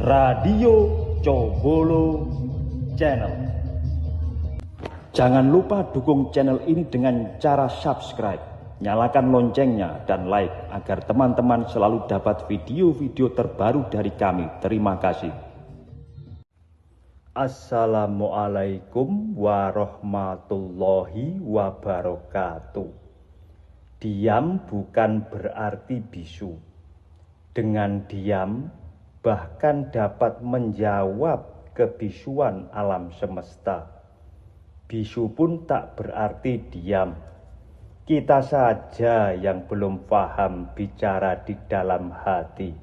Radio Cobolo Channel. Jangan lupa dukung channel ini dengan cara subscribe, nyalakan loncengnya dan like agar teman-teman selalu dapat video-video terbaru dari kami. Terima kasih. Assalamualaikum warahmatullahi wabarakatuh. Diam bukan berarti bisu. Dengan diam bahkan dapat menjawab kebisuan alam semesta. Bisu pun tak berarti diam. Kita saja yang belum paham bicara di dalam hati.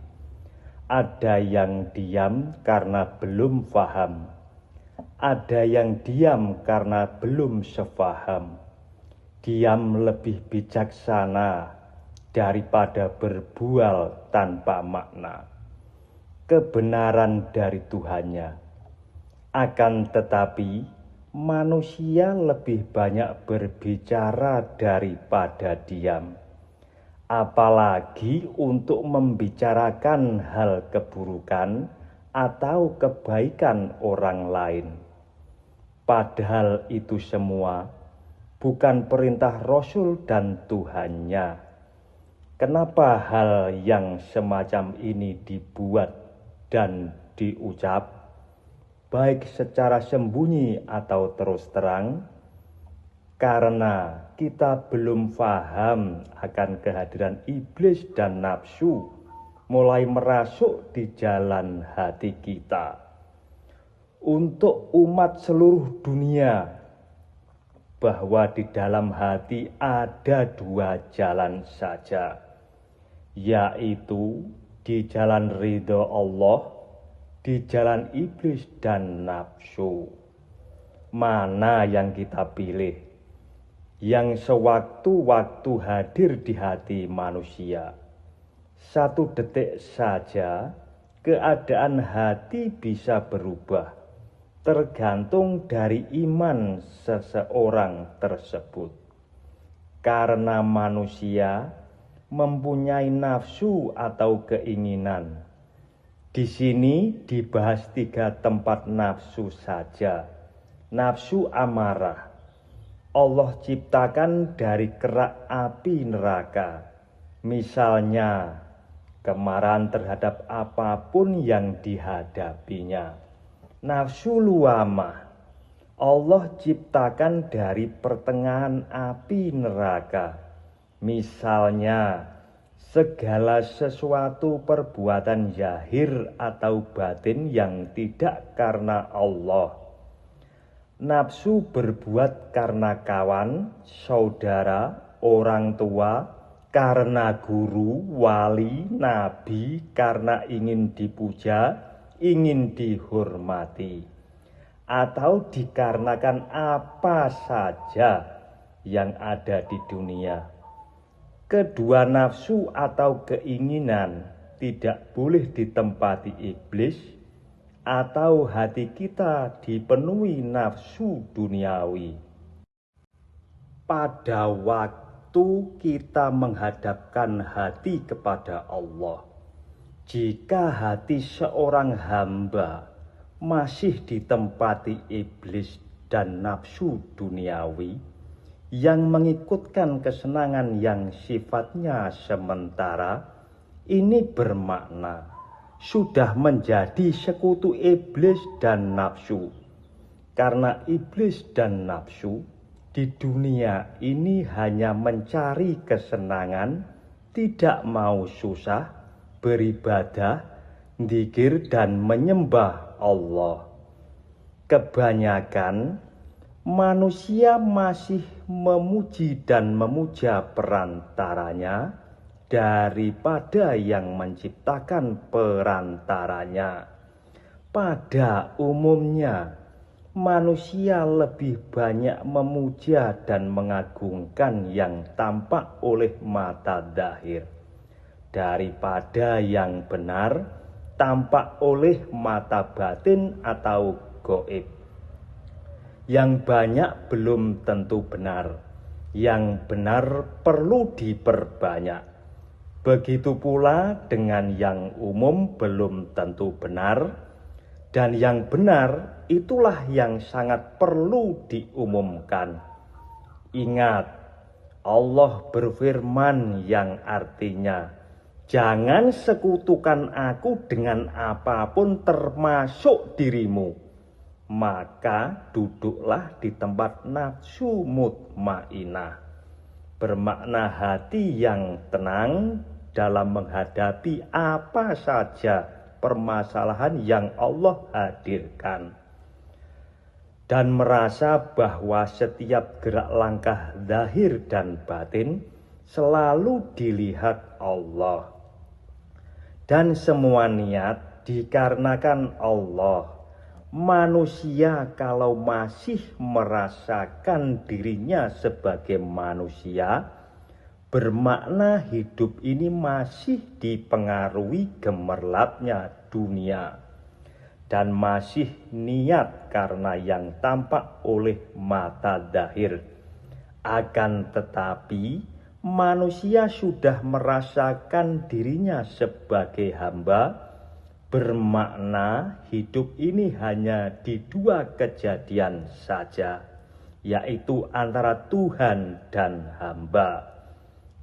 Ada yang diam karena belum paham. Ada yang diam karena belum sepaham. Diam lebih bijaksana daripada berbual tanpa makna. Kebenaran dari Tuhannya. Akan tetapi, manusia lebih banyak berbicara daripada diam. Apalagi untuk membicarakan hal keburukan atau kebaikan orang lain. Padahal itu semua bukan perintah Rasul dan Tuhannya. Kenapa hal yang semacam ini dibuat dan diucap, baik secara sembunyi atau terus terang? Karena kita belum paham akan kehadiran iblis dan nafsu mulai merasuk di jalan hati kita. Untuk umat seluruh dunia, bahwa di dalam hati ada dua jalan saja, yaitu di jalan ridho Allah, di jalan iblis dan nafsu. Mana yang kita pilih? Yang sewaktu-waktu hadir di hati manusia. Satu detik saja keadaan hati bisa berubah, tergantung dari iman seseorang tersebut. Karena manusia mempunyai nafsu atau keinginan. Di sini dibahas 3 tempat nafsu saja. Nafsu amarah. Allah ciptakan dari kerak api neraka. Misalnya, kemarahan terhadap apapun yang dihadapinya. Nafsu luamah. Allah ciptakan dari pertengahan api neraka. Misalnya, segala sesuatu perbuatan zahir atau batin yang tidak karena Allah. Nafsu berbuat karena kawan, saudara, orang tua, karena guru, wali, nabi, karena ingin dipuja, ingin dihormati, atau dikarenakan apa saja yang ada di dunia. Kedua nafsu atau keinginan tidak boleh ditempati iblis, atau hati kita dipenuhi nafsu duniawi. Pada waktu kita menghadapkan hati kepada Allah, jika hati seorang hamba masih ditempati iblis dan nafsu duniawi yang mengikutkan kesenangan yang sifatnya sementara, ini bermakna sudah menjadi sekutu iblis dan nafsu. Karena iblis dan nafsu di dunia ini hanya mencari kesenangan, tidak mau susah, beribadah, dzikir dan menyembah Allah. Kebanyakan manusia masih memuji dan memuja perantaranya daripada yang menciptakan perantaranya. Pada umumnya, manusia lebih banyak memuja dan mengagungkan yang tampak oleh mata zahir daripada yang benar tampak oleh mata batin atau gaib. Yang banyak belum tentu benar, yang benar perlu diperbanyak. Begitu pula dengan yang umum belum tentu benar, dan yang benar itulah yang sangat perlu diumumkan. Ingat, Allah berfirman yang artinya, jangan sekutukan aku dengan apapun termasuk dirimu. Maka duduklah di tempat nafsu mutmainah. Bermakna hati yang tenang dalam menghadapi apa saja permasalahan yang Allah hadirkan. Dan merasa bahwa setiap gerak langkah zahir dan batin selalu dilihat Allah. Dan semua niat dikarenakan Allah. Manusia kalau masih merasakan dirinya sebagai manusia, bermakna hidup ini masih dipengaruhi gemerlapnya dunia, dan masih niat karena yang tampak oleh mata zahir. Akan tetapi manusia sudah merasakan dirinya sebagai hamba, bermakna hidup ini hanya di dua kejadian saja, yaitu antara Tuhan dan hamba.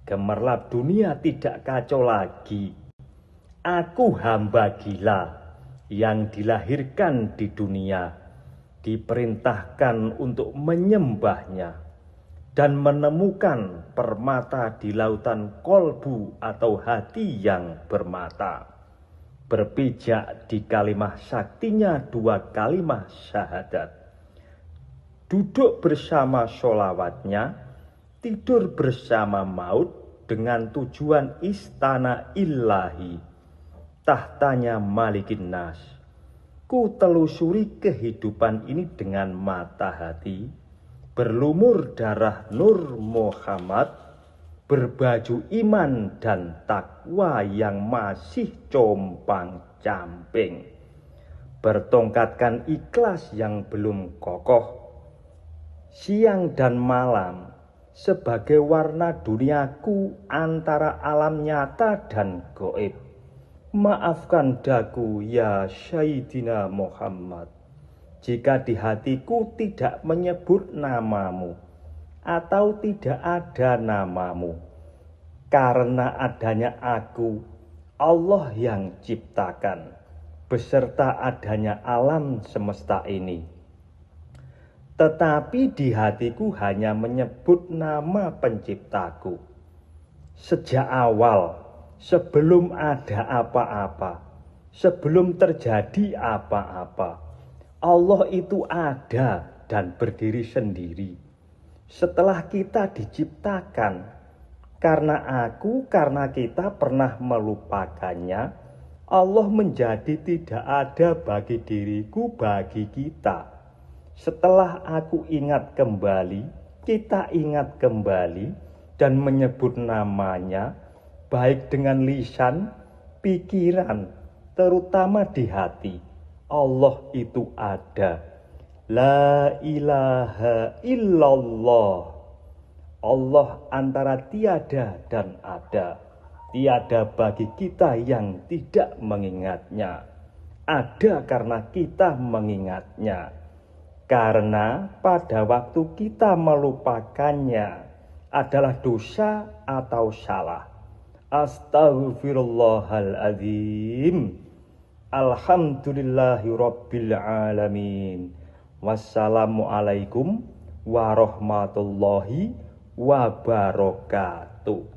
Gemerlap dunia tidak kacau lagi. Aku hamba gila yang dilahirkan di dunia, diperintahkan untuk menyembahnya dan menemukan permata di lautan kolbu atau hati yang bermata. Berpijak di kalimah saktinya dua kalimah syahadat. Duduk bersama sholawatnya, tidur bersama maut dengan tujuan istana ilahi, tahtanya malikin nas. Ku telusuri kehidupan ini dengan mata hati, berlumur darah Nur Muhammad, berbaju iman dan takwa yang masih compang-camping, bertongkatkan ikhlas yang belum kokoh, siang dan malam sebagai warna duniaku antara alam nyata dan goib. Maafkan daku ya Sayyidina Muhammad, jika di hatiku tidak menyebut namamu atau tidak ada namamu, karena adanya aku, Allah yang ciptakan, beserta adanya alam semesta ini. Tetapi di hatiku hanya menyebut nama penciptaku. Sejak awal, sebelum ada apa-apa, sebelum terjadi apa-apa, Allah itu ada dan berdiri sendiri. Setelah kita diciptakan, karena kita pernah melupakannya, Allah menjadi tidak ada bagi diriku, bagi kita. Setelah aku ingat kembali, kita ingat kembali dan menyebut namanya, baik dengan lisan, pikiran, terutama di hati, Allah itu ada. La ilaha illallah. Allah antara tiada dan ada. Tiada bagi kita yang tidak mengingatnya. Ada karena kita mengingatnya. Karena pada waktu kita melupakannya adalah dosa atau salah. Astaghfirullahaladzim. Alhamdulillahi rabbil alamin. Wassalamualaikum warahmatullahi wabarakatuh.